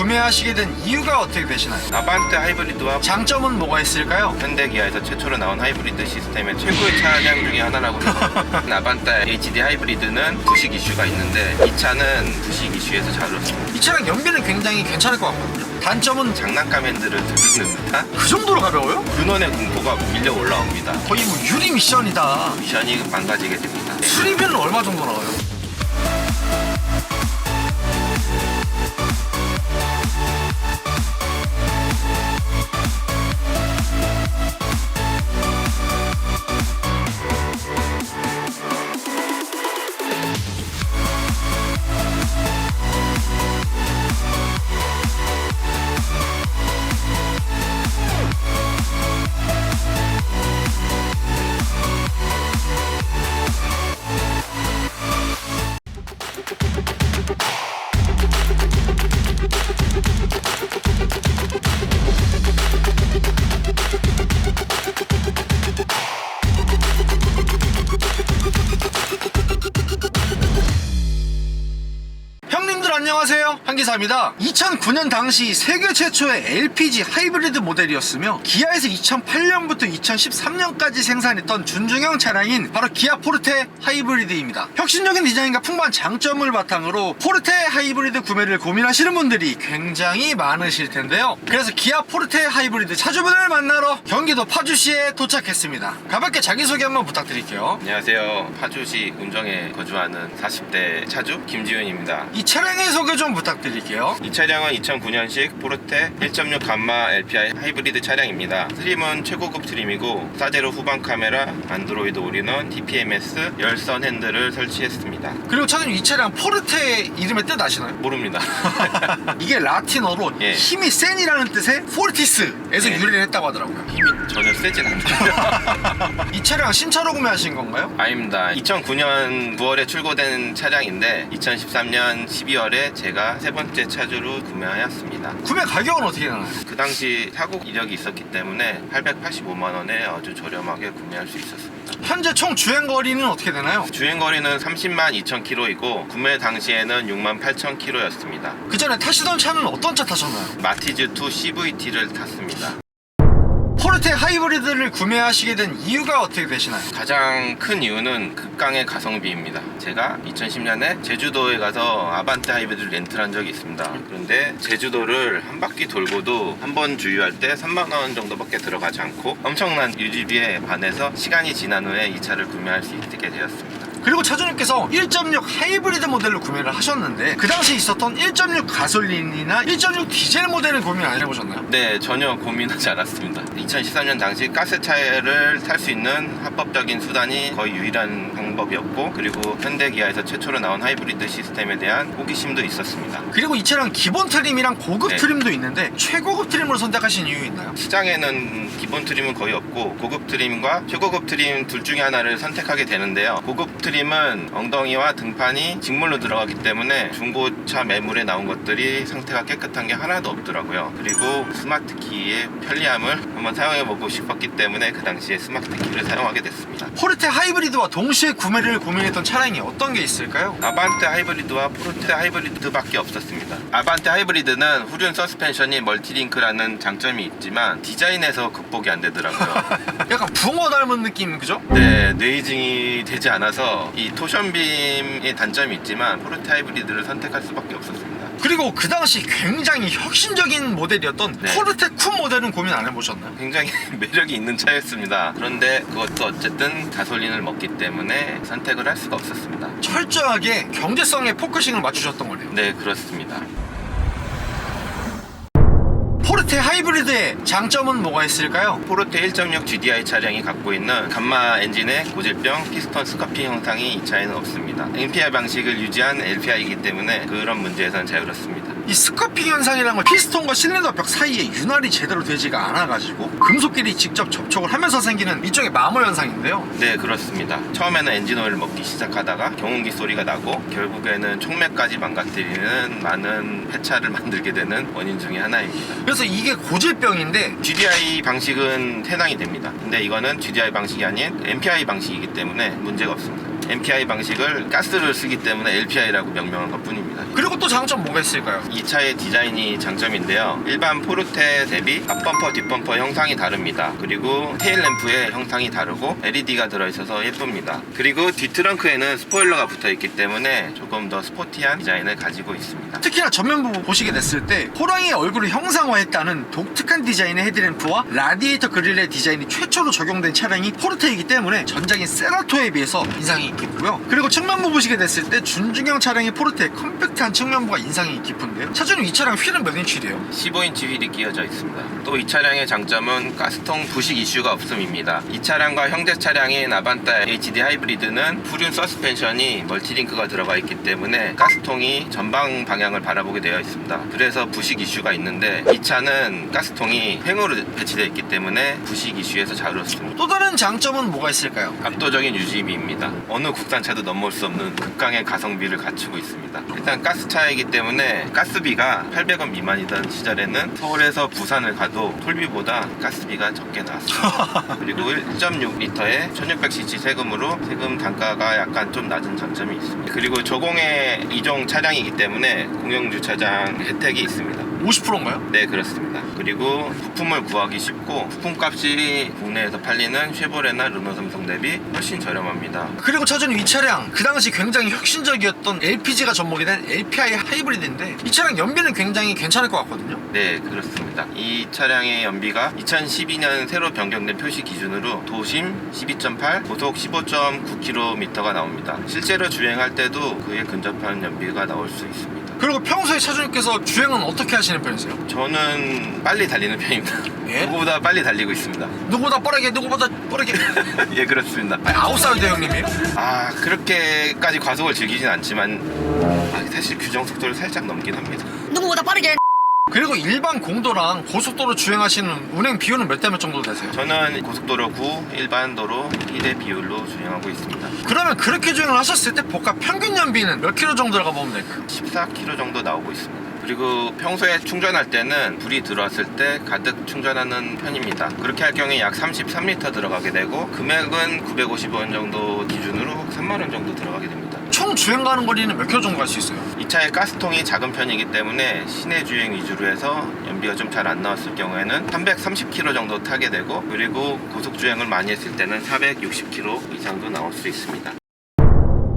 구매하시게 된 이유가 어떻게 되시나요? 아반떼 하이브리드와 장점은 뭐가 있을까요? 현대기아에서 최초로 나온 하이브리드 시스템의 최고의 차량 중에 하나라고 생각합니다. 아반떼 HD 하이브리드는 부식 이슈가 있는데 이 차는 부식 이슈에서 잘 얻었습니다. 이 차량 연비는 굉장히 괜찮을 것 같거든요. 단점은 장난감 핸들을 들는 듯한 그 정도로 가벼워요? 근원의 공포가 밀려 올라옵니다. 거의 뭐 유리 미션이다. 미션이 망가지게 됩니다. 수리비는 얼마 정도 나와요? 형님들 안녕하세요, 한기사입니다. 2009년 당시 세계 최초의 LPG 하이브리드 모델이었으며 기아에서 2008년부터 2013년까지 생산했던 준중형 차량인 바로 기아 포르테 하이브리드입니다. 혁신적인 디자인과 풍부한 장점을 바탕으로 포르테 하이브리드 구매를 고민하시는 분들이 굉장히 많으실 텐데요. 그래서 기아 포르테 하이브리드 차주분을 만나러 경기도 파주시에 도착했습니다. 가볍게 자기소개 한번 부탁드릴게요. 안녕하세요. 파주시 운정에 거주하는 40대 차주 김지윤입니다. 이 차량의 소개 좀 부탁드릴게요. 이 차량은 2009년식 포르테 1.6 감마 LPI 하이브리드 차량입니다. 트림은 최고급 트림이고 사제로 후방 카메라, 안드로이드 올인원, TPMS, 열선 핸들을 설치했습니다. 그리고 차장님, 이 차량 포르테 이름의 뜻 아시나요? 모릅니다. 이게 라틴어로 예. 힘이 센이라는 뜻의 포르티스에서 예. 유래를 했다고 하더라고요. 힘이 전혀 세진 않아요. 이 차량 신차로 구매하신 건가요? 아닙니다. 2009년 9월에 출고된 차량인데 2013년 12월에 제가 세 번째 차주로 구매하였습니다. 구매 가격은 어떻게 되나요? 그 당시 사고 이력이 있었기 때문에 885만 원에 아주 저렴하게 구매할 수 있었습니다. 현재 총 주행거리는 어떻게 되나요? 주행거리는 30만 2천 킬로이고 구매 당시에는 6만 8천 킬로였습니다. 그 전에 타시던 차는 어떤 차 타셨나요? 마티즈2 CVT를 탔습니다. 포르테 하이브리드를 구매하시게 된 이유가 어떻게 되시나요? 가장 큰 이유는 극강의 가성비입니다. 제가 2010년에 제주도에 가서 아반떼 하이브리드를 렌트를 한 적이 있습니다. 그런데 제주도를 한 바퀴 돌고도 한 번 주유할 때 3만 원 정도밖에 들어가지 않고 엄청난 유지비에 반해서 시간이 지난 후에 이 차를 구매할 수 있게 되었습니다. 그리고 차주님께서 1.6 하이브리드 모델로 구매를 하셨는데 그 당시 있었던 1.6 가솔린이나 1.6 디젤 모델은 고민 안 해보셨나요? 네, 전혀 고민하지 않았습니다. 2013년 당시 가스차를 탈 수 있는 합법적인 수단이 거의 유일한 방법이었고, 그리고 현대기아에서 최초로 나온 하이브리드 시스템에 대한 호기심도 있었습니다. 그리고 이 차량 기본 트림이랑 고급 네. 트림도 있는데 최고급 트림으로 선택하신 이유 있나요? 시장에는 기본 트림은 거의 없고 고급 트림과 최고급 트림 둘 중에 하나를 선택하게 되는데요. 고급 트림은 엉덩이와 등판이 직물로 들어가기 때문에 중고차 매물에 나온 것들이 상태가 깨끗한 게 하나도 없더라고요. 그리고 스마트 키의 편리함을 한번 사용해보고 싶었기 때문에 그 당시에 스마트 키를 사용하게 됐습니다. 포르테 하이브리드와 동시에 구매를 고민했던 차량이 어떤 게 있을까요? 아반떼 하이브리드와 포르테 하이브리드밖에 없었습니다. 아반떼 하이브리드는 후륜 서스펜션이 멀티링크라는 장점이 있지만 디자인에서 극복이 안 되더라고요. 약간 붕어 닮은 느낌, 그죠? 네, 네이징이 되지 않아서 이 토션빔의 단점이 있지만 포르테 하이브리드를 선택할 수밖에 없었습니다. 그리고 그 당시 굉장히 혁신적인 모델이었던 네. 포르테 쿤 모델은 고민 안 해보셨나요? 굉장히 매력이 있는 차였습니다. 그런데 그것도 어쨌든 가솔린을 먹기 때문에 선택을 할 수가 없었습니다. 철저하게 경제성에 포커싱을 맞추셨던 거네요. 네, 그렇습니다. 포르테 하이브리드의 장점은 뭐가 있을까요? 포르테 1.6 GDI 차량이 갖고 있는 감마 엔진의 고질병 피스톤 스커핑 형상이 이 차에는 없습니다. MPI 방식을 유지한 LPI이기 때문에 그런 문제에선 자유롭습니다. 이 스커핑 현상이라는 건 피스톤과 실린더 벽 사이에 윤활이 제대로 되지가 않아가지고 금속끼리 직접 접촉을 하면서 생기는 일종의 마모 현상인데요. 네, 그렇습니다. 처음에는 엔진오일을 먹기 시작하다가 경운기 소리가 나고 결국에는 촉매까지 망가뜨리는 많은 폐차를 만들게 되는 원인 중에 하나입니다. 그래서 이게 고질병인데 GDI 방식은 해당이 됩니다. 근데 이거는 GDI 방식이 아닌 MPI 방식이기 때문에 문제가 없습니다. MPI 방식을 가스를 쓰기 때문에 LPI라고 명명한 것 뿐입니다. 그리고 또 장점 뭐가 있을까요? 이 차의 디자인이 장점인데요. 일반 포르테 대비 앞범퍼 뒷범퍼 형상이 다릅니다. 그리고 테일램프의 형상이 다르고 LED가 들어있어서 예쁩니다. 그리고 뒷트렁크에는 스포일러가 붙어있기 때문에 조금 더 스포티한 디자인을 가지고 있습니다. 특히나 전면부 보시게 됐을 때 호랑이의 얼굴을 형상화했다는 독특한 디자인의 헤드램프와 라디에이터 그릴의 디자인이 최초로 적용된 차량이 포르테이기 때문에 전작인 세라토에 비해서 인상이 깊고요. 그리고 측면부 보시게 됐을 때 준중형 차량의 포르테의 컴팩트한 측면부가 인상이 깊은데요. 차주님 이 차량 휠은 몇 인치래요? 15인치 휠이 끼워져 있습니다. 또 이 차량의 장점은 가스통 부식 이슈가 없음입니다. 이 차량과 형제 차량인 아반따 HD 하이브리드는 후륜 서스펜션이 멀티링크가 들어가 있기 때문에 가스통이 전방 방향을 바라보게 되어 있습니다. 그래서 부식 이슈가 있는데 이 차는 가스통이 횡으로 배치되어 있기 때문에 부식 이슈에서 자유롭습니다. 또 다른 장점은 뭐가 있을까요? 압도적인 유지비입니다. 어느 국산차도 넘볼 수 없는 극강의 가성비를 갖추고 있습니다. 일단 가스차이기 때문에 가스비가 800원 미만이던 시절에는 서울에서 부산을 가도 톨비보다 가스비가 적게 나왔습니다. 그리고 1.6리터에 1600cc 세금으로 세금 단가가 약간 좀 낮은 장점이 있습니다. 그리고 저공해 2종 차량이기 때문에 공영주차장 혜택이 있습니다. 50%인가요? 네, 그렇습니다. 그리고 부품을 구하기 쉽고 부품값이 국내에서 팔리는 쉐보레나 르노 삼성 대비 훨씬 저렴합니다. 그리고 차주님 이 차량 그 당시 굉장히 혁신적이었던 LPG가 접목이 된 LPI 하이브리드인데 이 차량 연비는 굉장히 괜찮을 것 같거든요. 네, 그렇습니다. 이 차량의 연비가 2012년 새로 변경된 표시 기준으로 도심 12.8, 고속 15.9km가 나옵니다. 실제로 주행할 때도 그에 근접한 연비가 나올 수 있습니다. 그리고 평소에 차주님께서 주행은 어떻게 하시는 편이세요? 저는 빨리 달리는 편입니다. 예? 누구보다 빨리 달리고 있습니다. 누구보다 빠르게 누구보다 빠르게 예, 그렇습니다. 아니, 9살대 형님이에요? 그렇게까지 과속을 즐기진 않지만 사실 규정 속도를 살짝 넘긴 합니다. 누구보다 빠르게. 그리고 일반 공도랑 고속도로 주행하시는 운행 비율은 몇 대 몇 정도 되세요? 저는 고속도로 9, 일반 도로 1대 비율로 주행하고 있습니다. 그러면 그렇게 주행을 하셨을 때 복합 평균 연비는 몇 킬로 정도 들어가 보면 될까요? 14km 정도 나오고 있습니다. 그리고 평소에 충전할 때는 불이 들어왔을 때 가득 충전하는 편입니다. 그렇게 할 경우에 약 33리터 들어가게 되고 금액은 950원 정도 기준으로 3만원 정도 들어가게 됩니다. 총 주행 가는 거리는 몇 킬로 정도 갈 수 있어요? 이 차의 가스통이 작은 편이기 때문에 시내 주행 위주로 해서 연비가 좀 잘 안 나왔을 경우에는 330km 정도 타게 되고 그리고 고속 주행을 많이 했을 때는 460km 이상도 나올 수 있습니다.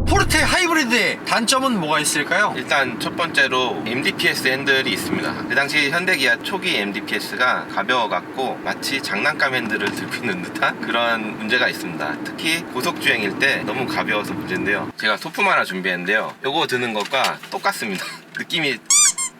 포르테 하이브리드의 단점은 뭐가 있을까요? 일단 첫 번째로 MDPS 핸들이 있습니다. 그 당시 현대기아 초기 MDPS가 가벼워갖고 마치 장난감 핸들을 들고 있는 듯한 그런 문제가 있습니다. 특히 고속주행일 때 너무 가벼워서 문제인데요. 제가 소품 하나 준비했는데요. 요거 드는 것과 똑같습니다. 느낌이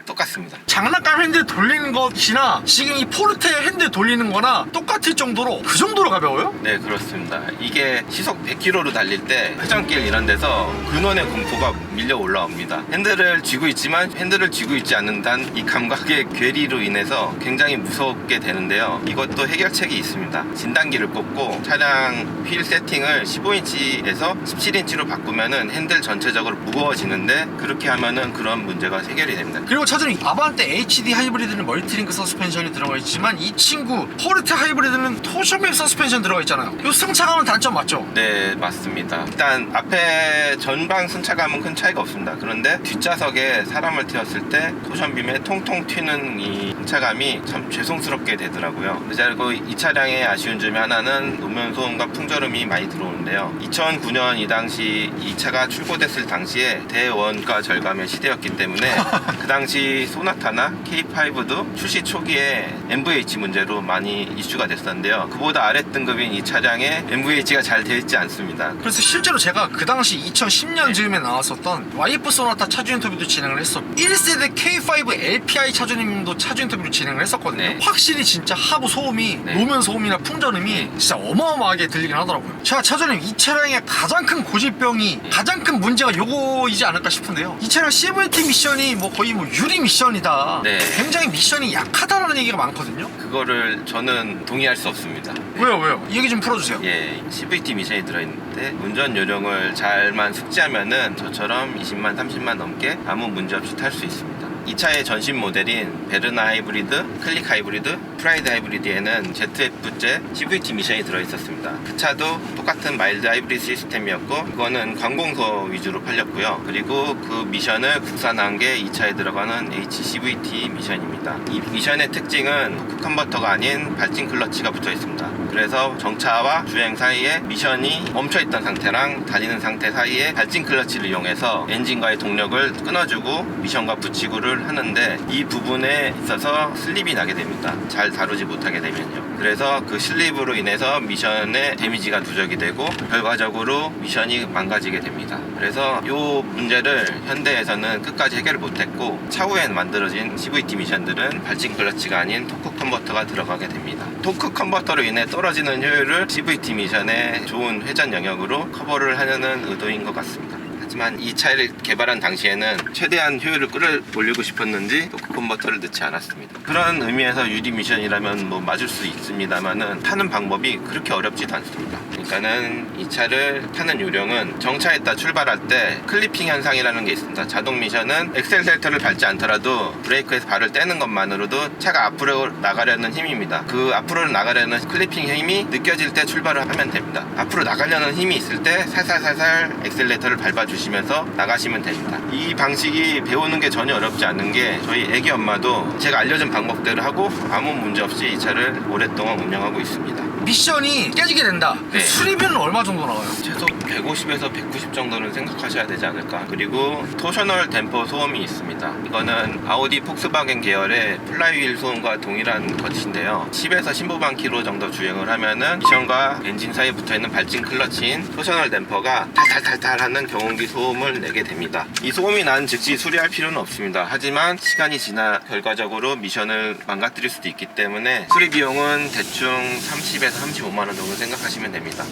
똑같습니다. 장난감 핸들 돌리는 것이나 지금 이 포르테 핸들 돌리는 거나 똑같을 정도로 그 정도로 가벼워요? 네, 그렇습니다. 이게 시속 100km로 달릴 때 회전길 이런 데서 근원의 공포가 밀려 올라옵니다. 핸들을 쥐고 있지만 핸들을 쥐고 있지 않는 단 이 감각의 괴리로 인해서 굉장히 무섭게 되는데요. 이것도 해결책이 있습니다. 진단기를 꽂고 차량 휠 세팅을 15인치에서 17인치로 바꾸면은 핸들 전체적으로 무거워지는데 그렇게 하면은 그런 문제가 해결이 됩니다. 그리고 차주님 아반떼 HD 하이브리드는 멀티링크 서스펜션이 들어가 있지만 이 친구 포르테 하이브리드는 토쇼맵 서스펜션 들어가 있잖아요. 이 승차감은 단점 맞죠? 네, 맞습니다. 일단 앞에 전방 승차감은 큰 차이가 없습니다. 그런데 뒷좌석에 사람을 태웠을 때 토션빔에 통통 튀는 이 승차감이 참 죄송스럽게 되더라고요. 그리고 이 차량의 아쉬운 점이 하나는 노면 소음과 풍절음이 많이 들어오는데요. 2009년 이 당시 이 차가 출고됐을 당시에 대원가 절감의 시대였기 때문에 그 당시 소나타나 K5도 출시 초기에 MVH 문제로 많이 이슈가 됐었는데요. 그보다 아래 등급인 이 차량에 MVH가 잘 되어 있지 않습니다. 그래서 실제로 제가 그 당시 2010년 즈음에 나왔었던 와이프 소나타 차주 인터뷰도 진행을 했었고 1세대 K5 LPI 차주님도 차주 인터뷰를 진행을 했었거든요. 네. 확실히 진짜 하부 소음이 네. 노면 소음이나 풍절음이 진짜 어마어마하게 들리긴 하더라고요. 자, 차주님 이 차량의 가장 큰 고질병이 가장 큰 문제가 요거이지 않을까 싶은데요. 이 차량 CVT 미션이 거의 유리 미션이다. 네. 굉장히 미션이 약하다라는 얘기가 많거든요. 그거를 저는 동의할 수 없습니다. 왜요? 이 얘기 좀 풀어주세요. 예, CVT 미션이 들어있는데 운전 요령을 잘만 숙지하면은 저처럼 20만, 30만 넘게 아무 문제 없이 탈 수 있습니다. 이 차의 전신 모델인 베르나 하이브리드, 클릭 하이브리드, 프라이드 하이브리드에는 ZFZ CVT 미션이 들어있었습니다. 그 차도 똑같은 마일드 하이브리드 시스템이었고 이거는 관공서 위주로 팔렸고요. 그리고 그 미션을 국산한 게 이 차에 들어가는 HCVT 미션입니다. 이 미션의 특징은 토크 컨버터가 아닌 발진 클러치가 붙어 있습니다. 그래서 정차와 주행 사이에 미션이 멈춰있던 상태랑 달리는 상태 사이에 발진 클러치를 이용해서 엔진과의 동력을 끊어주고 미션과 붙이고를 하는데 이 부분에 있어서 슬립이 나게 됩니다. 잘 다루지 못하게 되면요. 그래서 그 슬립으로 인해서 미션의 데미지가 누적이 되고 결과적으로 미션이 망가지게 됩니다. 그래서 이 문제를 현대에서는 끝까지 해결을 못했고 차후에 만들어진 CVT 미션들은 발진 클러치가 아닌 토크 컨버터가 들어가게 됩니다. 토크 컨버터로 인해 떨어지는 효율을 CVT 미션의 좋은 회전 영역으로 커버를 하려는 의도인 것 같습니다. 하지만 이 차를 개발한 당시에는 최대한 효율을 끌어올리고 싶었는지 토크 컨버터를 넣지 않았습니다. 그런 의미에서 유리 미션이라면 뭐 맞을 수 있습니다만은 타는 방법이 그렇게 어렵지도 않습니다. 그러니까는 이 차를 타는 요령은 정차했다 출발할 때 클리핑 현상이라는 게 있습니다. 자동 미션은 엑셀레이터를 밟지 않더라도 브레이크에서 발을 떼는 것만으로도 차가 앞으로 나가려는 힘입니다. 그 앞으로 나가려는 클리핑 힘이 느껴질 때 출발을 하면 됩니다. 앞으로 나가려는 힘이 있을 때 살살살살 엑셀레이터를 밟아주시면서 나가시면 됩니다. 이 방식이 배우는 게 전혀 어렵지 않은 게 저희 애기 엄마도 제가 알려준 방법대로 하고 아무 문제 없이 이 차를 오랫동안 운영하고 있습니다. 미션이 깨지게 된다. 네. 수리비는 얼마 정도 나와요? 최소 150에서 190 정도는 생각하셔야 되지 않을까. 그리고 토셔널 댐퍼 소음이 있습니다. 이거는 아우디 폭스바겐 계열의 플라이휠 소음과 동일한 것인데요. 10에서 15만 킬로 정도 주행을 하면은 미션과 엔진 사이에 붙어있는 발진 클러치인 토셔널 댐퍼가 탈탈탈탈 하는 경운기 소음을 내게 됩니다. 이 소음이 난 즉시 수리할 필요는 없습니다. 하지만 시간이 지나 결과적으로 미션을 망가뜨릴 수도 있기 때문에 수리 비용은 대충 30에서 35만 원 정도 생각하시면 됩니다.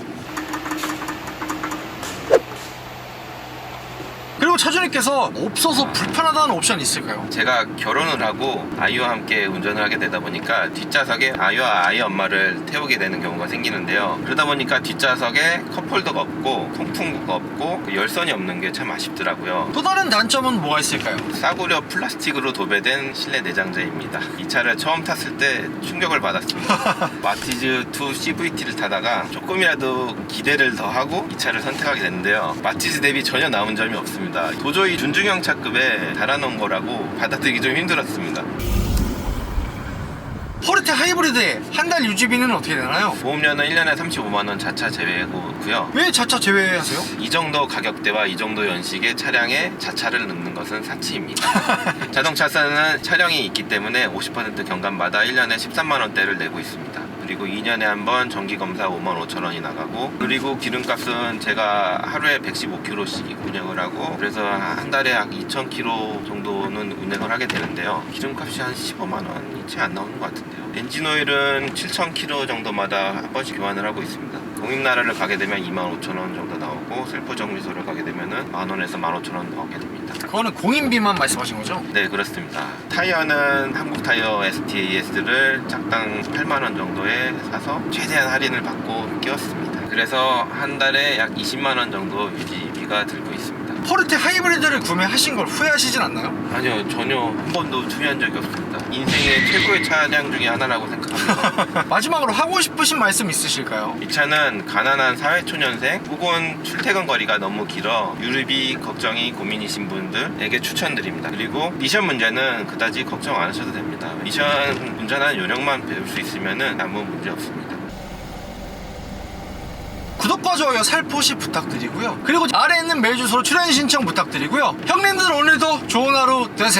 그리고 차주님께서 없어서 불편하다는 옵션이 있을까요? 제가 결혼을 하고 아이와 함께 운전을 하게 되다 보니까 뒷좌석에 아이와 아이 엄마를 태우게 되는 경우가 생기는데요. 그러다 보니까 뒷좌석에 컵홀더가 없고 통풍구가 없고 열선이 없는 게 참 아쉽더라고요. 또 다른 단점은 뭐가 있을까요? 싸구려 플라스틱으로 도배된 실내 내장재입니다. 이 차를 처음 탔을 때 충격을 받았습니다. 마티즈2 CVT를 타다가 조금이라도 기대를 더 하고 이 차를 선택하게 됐는데요. 마티즈 대비 전혀 나은 점이 없습니다. 도저히 준중형 차급에 달아놓은 거라고 받아들이기 좀 힘들었습니다. 포르테 하이브리드의 한 달 유지비는 어떻게 되나요? 보험료는 1년에 35만원 자차 제외고요. 왜 자차 제외하세요? 이 정도 가격대와 이 정도 연식의 차량에 자차를 넣는 것은 사치입니다. 자동차사는 차량이 있기 때문에 50% 경감마다 1년에 13만원대를 내고 있습니다. 그리고 2년에 한 번 정기검사 55,000원이 나가고, 그리고 기름값은 제가 하루에 115km씩 운행을 하고, 그래서 한 달에 약 2,000km 정도는 운행을 하게 되는데요. 기름값이 한 15만원이 채 안 나오는 것 같은데요. 엔진오일은 7,000km 정도마다 한 번씩 교환을 하고 있습니다. 공입나라를 가게 되면 25,000원 정도 나오고, 셀프 정비소를 가게 되면은 만원에서 15,000원 나오게 됩니다. 그거는 공인비만 말씀하신 거죠? 네, 그렇습니다. 타이어는 한국 타이어 STAS를 짝당 8만원 정도에 사서 최대한 할인을 받고 끼웠습니다. 그래서 한 달에 약 20만원 정도 유지비가 들고 있습니다. 포르테 하이브리드를 구매하신 걸 후회하시진 않나요? 아니요, 전혀 한 번도 후회한 적이 없습니다. 인생의 최고의 차량 중에 하나라고 생각합니다. 마지막으로 하고 싶으신 말씀 있으실까요? 이 차는 가난한 사회초년생 혹은 출퇴근 거리가 너무 길어 유류비 걱정이 고민이신 분들에게 추천드립니다. 그리고 미션 문제는 그다지 걱정 안 하셔도 됩니다. 미션 운전하는 요령만 배울 수 있으면 아무 문제 없습니다. 구독과 좋아요 살포시 부탁드리고요. 그리고 아래에 있는 메일 주소로 출연 신청 부탁드리고요. 형님들 오늘도 좋은 하루 되세요.